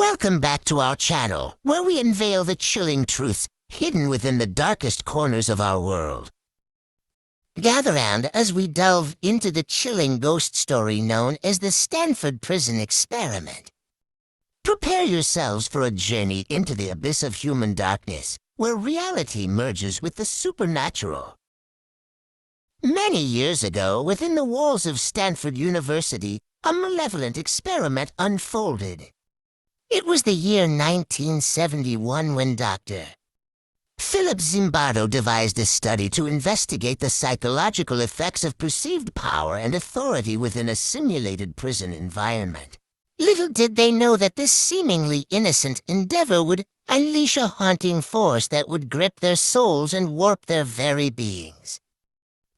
Welcome back to our channel, where we unveil the chilling truths hidden within the darkest corners of our world. Gather round as we delve into the chilling ghost story known as the Stanford Prison Experiment. Prepare yourselves for a journey into the abyss of human darkness, where reality merges with the supernatural. Many years ago, within the walls of Stanford University, a malevolent experiment unfolded. It was the year 1971 when Dr. Philip Zimbardo devised a study to investigate the psychological effects of perceived power and authority within a simulated prison environment. Little did they know that this seemingly innocent endeavor would unleash a haunting force that would grip their souls and warp their very beings.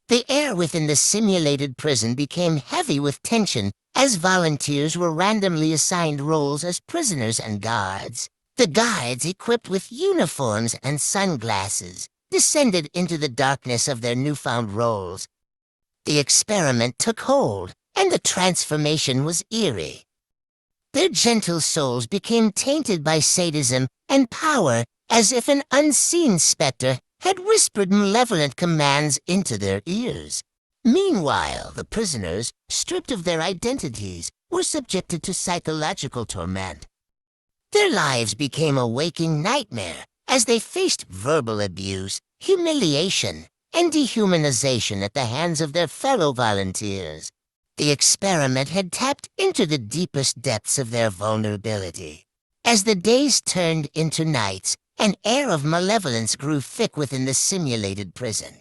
The air within the simulated prison became heavy with tension as volunteers were randomly assigned roles as prisoners and guards. The guards, equipped with uniforms and sunglasses, descended into the darkness of their newfound roles. The experiment took hold, and the transformation was eerie. Their gentle souls became tainted by sadism and power, as if an unseen specter had whispered malevolent commands into their ears. Meanwhile, the prisoners, stripped of their identities, were subjected to psychological torment. Their lives became a waking nightmare as they faced verbal abuse, humiliation, and dehumanization at the hands of their fellow volunteers. The experiment had tapped into the deepest depths of their vulnerability. As the days turned into nights, an air of malevolence grew thick within the simulated prison.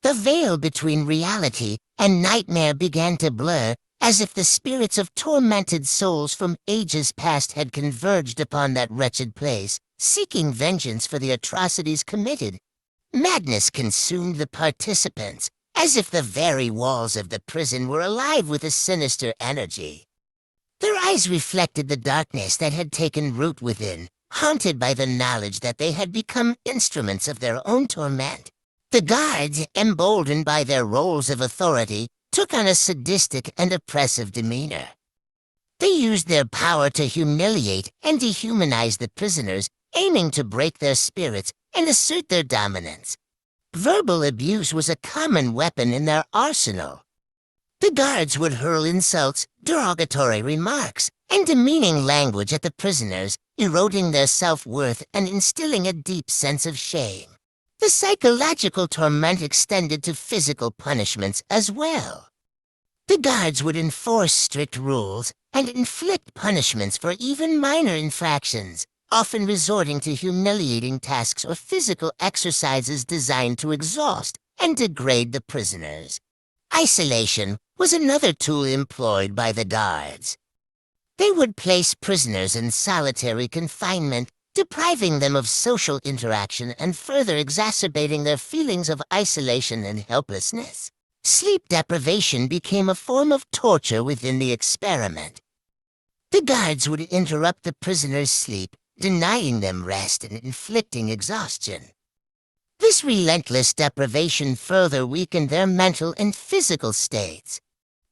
The veil between reality and nightmare began to blur, as if the spirits of tormented souls from ages past had converged upon that wretched place, seeking vengeance for the atrocities committed. Madness consumed the participants, as if the very walls of the prison were alive with a sinister energy. Their eyes reflected the darkness that had taken root within, haunted by the knowledge that they had become instruments of their own torment. The guards, emboldened by their roles of authority, took on a sadistic and oppressive demeanor. They used their power to humiliate and dehumanize the prisoners, aiming to break their spirits and assert their dominance. Verbal abuse was a common weapon in their arsenal. The guards would hurl insults, derogatory remarks, and demeaning language at the prisoners, eroding their self-worth and instilling a deep sense of shame. The psychological torment extended to physical punishments as well. The guards would enforce strict rules and inflict punishments for even minor infractions, often resorting to humiliating tasks or physical exercises designed to exhaust and degrade the prisoners. Isolation was another tool employed by the guards. They would place prisoners in solitary confinement, depriving them of social interaction and further exacerbating their feelings of isolation and helplessness. Sleep deprivation became a form of torture within the experiment. The guards would interrupt the prisoners' sleep, denying them rest and inflicting exhaustion. This relentless deprivation further weakened their mental and physical states.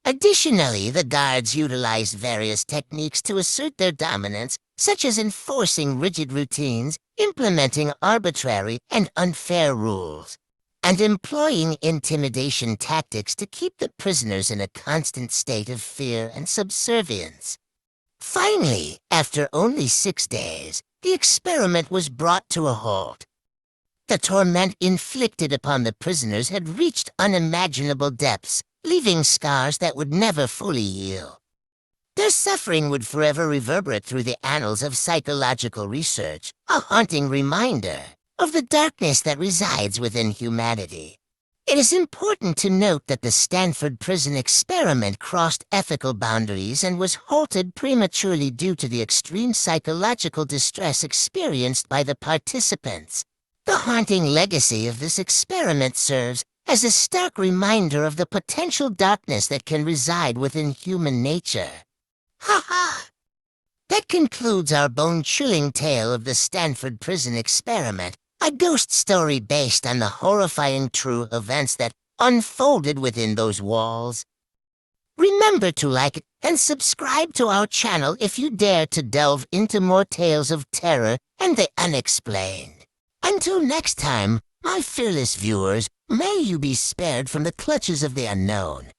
Additionally, the guards utilized various techniques to assert their dominance, such as enforcing rigid routines, implementing arbitrary and unfair rules, and employing intimidation tactics to keep the prisoners in a constant state of fear and subservience. Finally, after only 6 days, the experiment was brought to a halt. The torment inflicted upon the prisoners had reached unimaginable depths, leaving scars that would never fully heal. Their suffering would forever reverberate through the annals of psychological research, a haunting reminder of the darkness that resides within humanity. It is important to note that the Stanford Prison Experiment crossed ethical boundaries and was halted prematurely due to the extreme psychological distress experienced by the participants. The haunting legacy of this experiment serves as a stark reminder of the potential darkness that can reside within human nature. Ha ha! That concludes our bone-chilling tale of the Stanford Prison Experiment, a ghost story based on the horrifying true events that unfolded within those walls. Remember to like and subscribe to our channel if you dare to delve into more tales of terror and the unexplained. Until next time, my fearless viewers, may you be spared from the clutches of the unknown.